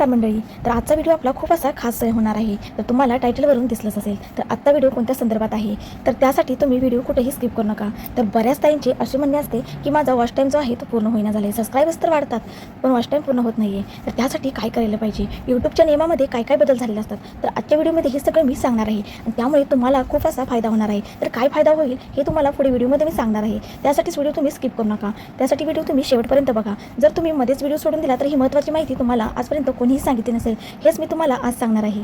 नमस्कार मंडळी. तर आजचा व्हिडिओ आपला खूप असा खास होणार आहे. तर तुम्हाला टायटलवरून दिसलंच असेल. तर आजचा व्हिडिओ कोणत्या संदर्भात आहे, तर त्यासाठी तुम्ही व्हिडिओ कुठेही स्किप करू नका. तर बऱ्याच ताईंचे असे म्हणणे असते की माझा वॉच टाईम जो आहे तो पूर्ण होईना झाला आहे. सबस्क्रायबर्स तर वाढतात पण वॉच टाईम पूर्ण होत नाही आहे. तर त्यासाठी काय करायला पाहिजे, यूट्यूबच्या नियमामध्ये काय काय बदल झालेले असतात, तर आजच्या व्हिडिओमध्ये हे सगळं मी सांगणार आहे. आणि त्यामुळे तुम्हाला खूप असा फायदा होणार आहे. तर काय फायदा होईल हे तुम्हाला पुढे व्हिडिओमध्ये मी सांगणार आहे. त्यासाठीच व्हिडिओ तुम्ही स्किप करू नका. त्यासाठी व्हिडिओ तुम्ही शेवटपर्यंत बघा. जर तुम्ही मध्येच व्हिडिओ सोडून दिला तर ही महत्त्वाची माहिती तुम्हाला आजपर्यंत कोणीही सांगितली नसेल, हेच मी तुम्हाला आज सांगणार आहे.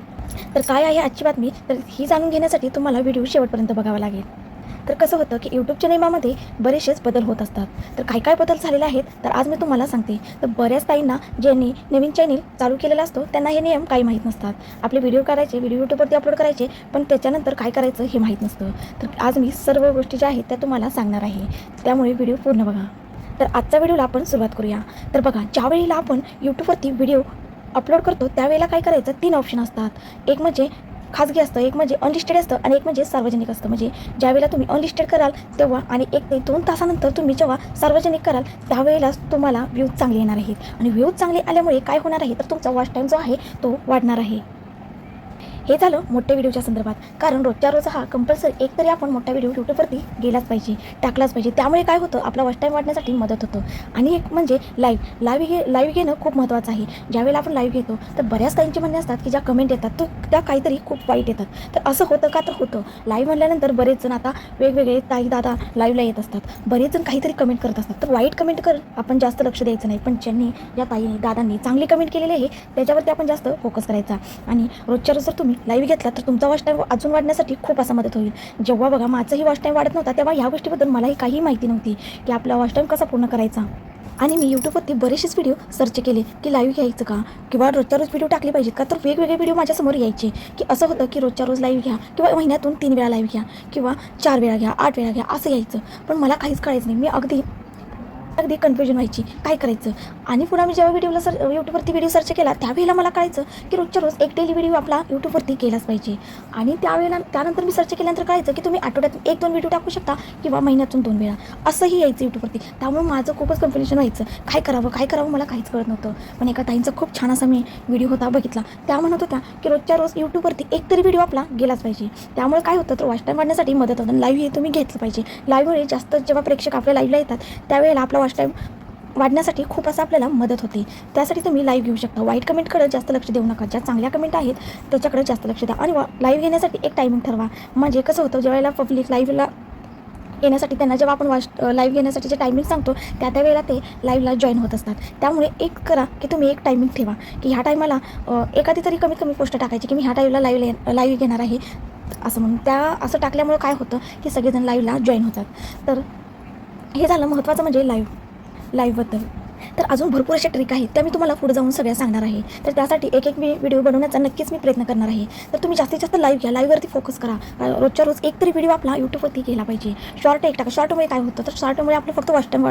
तर काय आहे आजची बातमी, तर ही जाणून घेण्यासाठी तुम्हाला व्हिडिओ शेवटपर्यंत बघावा लागेल. तर कसं होतं की यूट्यूबच्या नियमामध्ये बरेचसेच बदल होत असतात. तर काय काय बदल झालेले आहेत तर आज मी तुम्हाला सांगते. तर बऱ्याच ताईंना ज्यांनी नवीन चॅनल चालू केलेला असतो त्यांना हे नियम काही माहीत नसतात. आपले व्हिडिओ करायचे, व्हिडिओ यूट्यूबवरती अपलोड करायचे, पण त्याच्यानंतर काय करायचं हे माहीत नसतं. तर आज मी सर्व गोष्टी ज्या आहेत त्या तुम्हाला सांगणार आहे. त्यामुळे व्हिडिओ पूर्ण बघा. तर आजच्या व्हिडिओला आपण सुरुवात करूया. तर बघा, ज्या वेळेला आपण यूट्यूबवरती व्हिडिओ अपलोड करतो त्यावेळेला काय करायचं, 3 ऑप्शन असतात. एक म्हणजे खाजगी असतं, एक म्हणजे अनलिस्टेड असतं आणि एक म्हणजे सार्वजनिक असतं. म्हणजे ज्यावेळेला तुम्ही अनलिस्टेड कराल तेव्हा आणि 1 ते 2 तासानंतर तुम्ही जेव्हा सार्वजनिक कराल त्यावेळेलाच तुम्हाला व्ह्यूज चांगले येणार आहेत. आणि व्ह्यूज चांगले आल्यामुळे काय होणार आहे, तर तुमचा वॉच टाईम जो आहे तो वाढणार आहे. हे झालं मोठ्या व्हिडिओच्या संदर्भात. कारण रोजच्या रोज हा कंपल्सरी एक तरी आपण मोठा व्हिडिओ यूट्यूबवरती गेलाच पाहिजे, टाकलाच पाहिजे. त्यामुळे काय होतं, आपला वॉच टाईम वाढण्यासाठी मदत होतं. आणि एक म्हणजे लाईव्ह घेणं खूप महत्त्वाचं आहे. ज्यावेळेला आपण लाईव्ह घेतो तर बऱ्याच ताईंचे म्हणणे असतात की ज्या कमेंट येतात त्या काहीतरी खूप वाईट येतात. तर असं होतं का, तर होतं. लाईव्ह म्हणल्यानंतर बरेच जण आता वेगवेगळे ताई दादा लाईव्हला येत असतात. बरेच जण काहीतरी कमेंट करत असतात. तर वाईट कमेंट कर आपण जास्त लक्ष द्यायचं नाही, पण ज्यांनी या ताईंनी दादांनी चांगली कमेंट केलेली आहे त्याच्यावरती आपण जास्त फोकस करायचा. आणि रोजच्या रोज जर तुम्ही लाईव्ह घेतला तर तुमचा वॉच टाईम अजून वाढण्यासाठी खूप असा मदत होईल. जेव्हा बघा माझंही वॉच टाईम वाढत नव्हता तेव्हा ह्या गोष्टीबद्दल मलाही काही माहिती नव्हती की आपला वॉच टाईम कसा पूर्ण करायचा. आणि मी यूट्यूबवरती बरेचसेच व्हिडिओ सर्च केले की लाईव्ह घ्यायचं का, किंवा रोजच्या रोज व्हिडिओ टाकले पाहिजेत का. तर वेगवेगळे व्हिडिओ माझ्यासमोर यायचे की असं होतं की रोजच्या रोज लाईव्ह घ्या, किंवा महिन्यातून 3 वेळा लाईव्ह घ्या, किंवा 4 वेळा घ्या, 8 वेळा घ्या, असं यायचं. पण मला काहीच कळायचं नाही. मी अगदी कन्फ्युजन व्हायची, काय करायचं. आणि पुन्हा मी जेव्हा यूट्यूबवरती व्हिडिओ सर्च केला त्यावेळेला मला कळायचं की रोजच्या रोज एक डेली व्हिडिओ आपला यूट्यूबवरती केलाच पाहिजे. आणि त्यानंतर मी सर्च केल्यानंतर कळायचं की तुम्ही आठवड्यातून 1-2 व्हिडिओ टाकू शकता, किंवा महिन्यातून 2 वेळा असंही यायचं यूट्यूबवरती. त्यामुळे माझं खूपच कन्फ्युजन व्हायचं, काय करावं मला काहीच कळत नव्हतं. पण एका ताईंचा खूप छान असा मी व्हिडिओ होता बघितला. त्या म्हणत होत्या की रोजच्या रोज यूट्यूबवरती एक तरी व्हिडिओ आपला गेलाच पाहिजे. त्यामुळे काय होतं, तर वॉच टाईम वाढण्यासाठी मदत होतं. लाईव्ह हे तुम्ही घेतलं पाहिजे. लाईव्हमुळे जास्त जेव्हा प्रेक्षक आपल्या लाईव्हला येतात त्यावेळेला आपला वॉच टाईम वाढण्यासाठी खूप असं आपल्याला मदत होते. त्यासाठी तुम्ही लाईव्ह घेऊ शकता. वाईट कमेंटकडे जास्त लक्ष देऊ नका, ज्या चांगल्या कमेंट आहेत त्याच्याकडे जास्त लक्ष द्या. आणि लाईव्ह घेण्यासाठी एक टायमिंग ठरवा. म्हणजे कसं होतं, ज्यावेळेला पब्लिक लाईव्हला येण्यासाठी त्यांना जेव्हा आपण लाईव्ह घेण्यासाठी जे टायमिंग सांगतो त्या वेळेला ते लाईव्हला जॉईन होत असतात. त्यामुळे एक करा की तुम्ही एक टायमिंग ठेवा की ह्या टायमाला एखादी तरी कमीत कमी पोस्ट टाकायची की मी ह्या टाईमला लाईव्ह घेणार आहे असं म्हणून. असं टाकल्यामुळे काय होतं की सगळेजण लाईव्हला जॉईन होतात. तर हे झालं महत्त्वाचं म्हणजे लाईव्हबद्दल. तर अजून भरपूर अशा ट्रिक आहेत त्या मी तुम्हाला पुढे जाऊन सगळ्या सांगणार आहे. तर त्यासाठी एक व्हिडिओ बनवण्याचा नक्कीच मी प्रयत्न करणार आहे. तर तुम्ही जास्तीत जास्त लाईव्ह घ्या, लाईव्हवरती फोकस करा. रोजच्या रोज एक तरी व्हिडिओ आपला यूट्यूबवरती गेला पाहिजे. शॉर्ट एक टाका. शॉर्टमुळे काय होतं, तर शॉर्टमुळे आपलं फक्त वॉच टाईम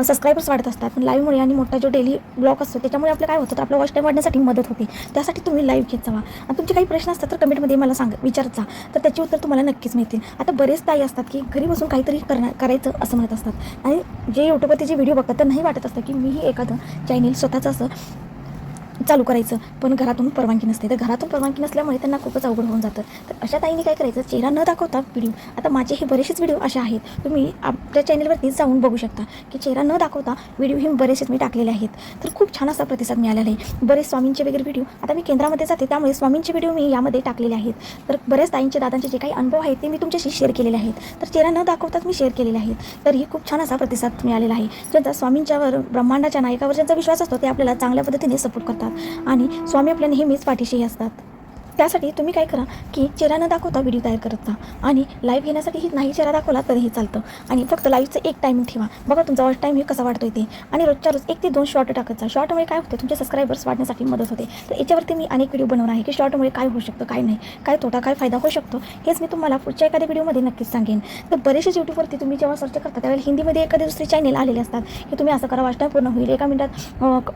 सबस्क्रायबर्स वाढत असतात. पण लाईव्हमुळे आणि मोठा जो डेली ब्लॉग असतो त्याच्यामुळे आपलं काय होतं, तर आपलं वॉच टाईम वाढण्यासाठी मदत होते. त्यासाठी तुम्ही लाईव्ह घेत जावा. आणि तुमचे काही प्रश्न असतात तर कमेंटमध्ये मला विचारत जा, तर त्याची उत्तर तुम्हाला नक्कीच मिळतील. आता बरेच ताई असतात की घरी बसून काहीतरी करायचं असं म्हणत असतात. आणि जे यूट्यूबवरती जे व्हिडिओ बघतात तर नाही वाटत असतं की मीही एखादं चॅनेल स्वतःचं असं चालू करायचं, पण घरातून परवानगी नसते. तर घरातून परवानगी नसल्यामुळे त्यांना खूपच अवघड होऊन जातं. तर अशा ताईंनी काय करायचं, चेहरा न दाखवता व्हिडिओ. आता माझे हे बरेचसेच व्हिडिओ असे आहेत, तुम्ही आपल्या चॅनलवरती जाऊन बघू शकता की चेहरा न दाखवता व्हिडिओ हे बरेचसेच मी टाकलेले आहेत. तर खूप छान असा प्रतिसाद मिळालेला आहे. बरेच स्वामींचे वगैरे व्हिडिओ, आता मी केंद्रामध्ये जाते त्यामुळे स्वामींचे व्हिडिओ मी यामध्ये टाकलेले आहेत. तर बरेच ताईंचे दादांचे जे काही अनुभव आहेत ते मी तुमच्याशी शेअर केलेले आहेत. तर चेहरा न दाखवताच मी शेअर केलेले आहेत. तर ही खूप छान असा प्रतिसाद मिळालेला आहे. ज्यांचा स्वामींच्यावर, ब्रह्मांडाच्या नायकावर ज्यांचा विश्वास असतो ते आपल्याला चांगल्या पद्धतीने सपोर्ट करतात आणि स्वामी आपल्या नेहमीच पाठीशी असतात. त्यासाठी तुम्ही काय करा की चेहरा न दाखवता व्हिडिओ तयार करत जा. आणि लाईव्ह घेण्यासाठी नाही चेहरा दाखवला तरीही चालतं. आणि फक्त लाईव्हचं एक टायमिंग ठेवा. बघा तुमचा वॉच टाईम हे कसा वाढतोय ते. आणि रोजच्या रोज 1 ते 2 शॉर्ट टाकत जा. शॉर्टमुळे काय होते, तुमचे सबस्क्रायबर्स वाढण्यासाठी मदत होते. तर याच्यावरती मी अनेक व्हिडिओ बनवणार आहे की शॉर्टमुळे काय होऊ शकतं, काय नाही, काय तोटा, काय फायदा होऊ शकतो, हेच मी तुम्हाला पुढच्या एखाद्या व्हिडिओमध्ये नक्कीच सांगेन. तर बरेचसे यूट्यूबवरती तुम्ही जेव्हा सर्च करता त्यावेळेला हिंदीमध्ये एखादी दुसरी चॅनेल आलेले असतात की तुम्ही असं करा, वॉच टाईम पूर्ण होईल, 1 मिनिटात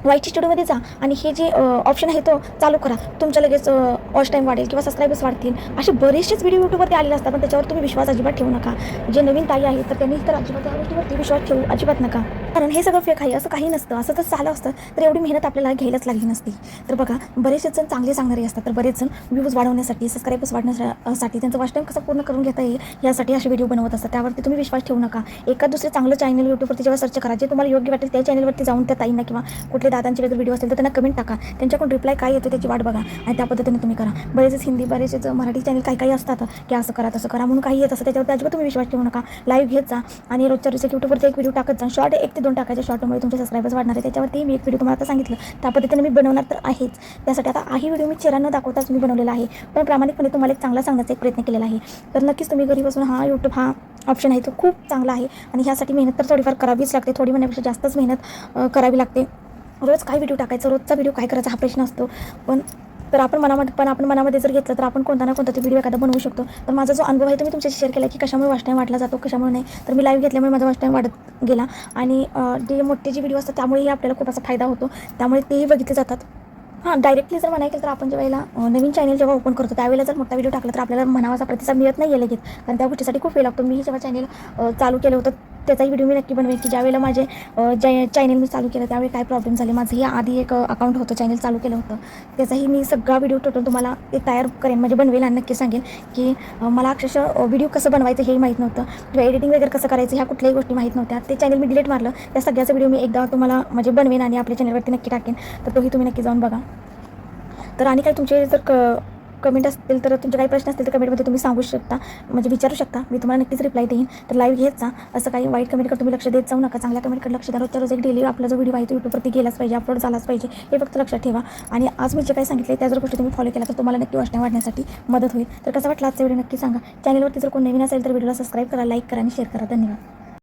वाईटची स्टुडिओमध्ये जा आणि हे जे ऑप्शन आहे तो चालू करा, तुमच्या लगेच वॉच टाईम वाढेल किंवा सबस्क्रायबर्स वाढतील. असे बरेचसेच व्हिडिओ यूट्यूबवरती आलेले असतात, पण त्याच्यावर तुम्ही विश्वास अजिबात ठेवू नका. जे नवीन ताई आहेत तर त्यांनी तर अजिबात त्या गोष्टीवरती विश्वास ठेवू अजिबात नका. कारण हे सगळं फेक आहे असं काही नसतं. असं जर झालं असतं तर एवढी मेहनत आपल्याला घ्यायलाच लागली नसती. तर बघा बरेचसे जण चांगले सांगणारे असतात, तर बरेच जण व्ह्यूज वाढवण्यासाठी, सबस्क्राईबर्स वाढण्यासाठी, त्यांचं वॉच टाईम कसं पूर्ण करून घेता येईल यासाठी असे व्हिडिओ बनवत असतात. त्यावरती तुम्ही विश्वास ठेवू नका. एखाद दुसरे चांगलं चॅनल यूट्यूबवरती जेव्हा सर्च करा, जे तुम्हाला योग्य वाटेल त्या चॅनलवरती जाऊन त्या ताईंना किंवा कुठले दादांचे वगैरे व्हिडिओ असेल तर त्यांना कमेंट टाका. त्यांच्याकडून रिप्लाय काय येतो त्याची वाट बघा आणि त्या पद्धतीने तुम्ही करा. बरेचसे हिंदी, बरेचसेच मराठी चॅनल काही असतात की असं करा तसं करा म्हणून काही येत असतं, त्याच्यावरती अजिबात तुम्ही विश्वास ठेवू नका. लाईव्ह घेत जा आणि रोजच्या रोज यूट्यूबवरती एक व्हिडिओ टाकत जा. शॉर्ट 1 ते 2 टाकायचे. शॉर्टमुळे तुमचे सबस्क्रायबर्स वाढणार आहे. त्याच्यावरती मी एक व्हिडिओ तुम्हाला आता सांगितलं त्या पद्धतीने मी बनवणार तर आहेच. त्यासाठी आता ही व्हिडिओ मी चेहरा न दाखवताच मी बनवलेला आहे, पण प्रामाणिकपणे तुम्हाला एक चांगला सांगण्याचा एक प्रयत्न केलेला आहे. तर नक्कीच तुम्ही घरी बसून यूट्यूब ऑप्शन आहे तो खूप चांगला आहे आणि ह्यासाठी मेहनत तर थोडीफार करावीच लागते. थोडी म्हणण्यापेक्षा जास्तच मेहनत करावी लागते. रोज काय व्हिडिओ टाकायचं, रोजचा व्हिडिओ काय करायचा हा प्रश्न असतो. तर आपण मनामध्ये जर घेतलं तर आपण कोणता ना कोणता व्हिडिओ एखादा बनवू शकतो. तर माझा जो अनुभव आहे तो मी तुमच्याशी शेअर केला की कशामुळे वॉच टाईम वाढला जातो, कशामुळे नाही. तर मी लाईव्ह घेतल्यामुळे माझा वॉच टाईम वाढत गेला आणि जे मोठे जे व्हिडिओ असतात त्यामुळेही आपल्याला खूप असा फायदा होतो. त्यामुळे तेही बघितले जातात. डायरेक्टली जर म्हणायचं तर आपण जेव्हा नवीन चॅनल जेव्हा ओपन करतो त्यावेळेला जर मोठा व्हिडिओ टाकला तर आपल्याला म्हणावाचा प्रतिसाद मिळत नाही आहे लगेच, कारण त्या गोष्टीसाठी खूप वेळ लागतो. मी जेव्हा चॅनल चालू केलं होतं त्याचाही व्हिडिओ मी नक्की बनवेल की ज्यावेळेला माझे चॅनल मी चालू केलं त्यावेळी काय प्रॉब्लेम झाले. माझं हे आधी एक अकाउंट होतं, चॅनल चालू केलं होतं, त्याचाही मी सगळा व्हिडिओ टोटल तुम्हाला ते तयार करेन, म्हणजे बनवेल आणि नक्की सांगेन की मला अक्षरशः व्हिडिओ कसं बनवायचं हेही माहीत नव्हतं किंवा एडिटिंग वगैरे कसं करायचं ह्या कुठल्याही गोष्टी माहीत नव्हत्या. ते चॅनल मी डिलीट मारलं. त्या सगळ्याचा व्हिडिओ मी एकदा तुम्हाला म्हणजे बनवेन आणि आपल्या चॅनलवरती नक्की टाकेन, तर तोही तुम्ही नक्की जाऊन बघा. तर आणि काही तुमचे जर कमेंट असतील तर तुमचे काही प्रश्न असतील तर कमेंटमध्ये तुम्ही सांगू शकता, म्हणजे विचारू शकता. मी तुम्हाला नक्कीच रिप्लाय देईन. तर लाईव्ह घेत जा. असं काही वाईट कमेंटकडे तुम्ही लक्ष देत जाऊ नका. चांगल्या कमेंटकडे लक्ष द्या. रोजच्या रोज एक डेली आपला जो व्हिडिओ आहे तो यूट्यूबवरती गेलाच पाहिजे, अपलोड झालाच पाहिजे, हे फक्त लक्षात ठेवा. आणि आज मी जे काही सांगितले त्या जर गोष्टी तुम्ही फॉलो केला तर तुम्हाला नक्की वॉच टाईम वाढण्यासाठी मदत होईल. तर कसं वाटलं आजचा व्हिडिओ नक्की सांगा. चॅनलवरती जर कोण नवीन असेल तर व्हिडिओला सबस्क्राईब करा, लाईक करा आणि शेअर करा. धन्यवाद.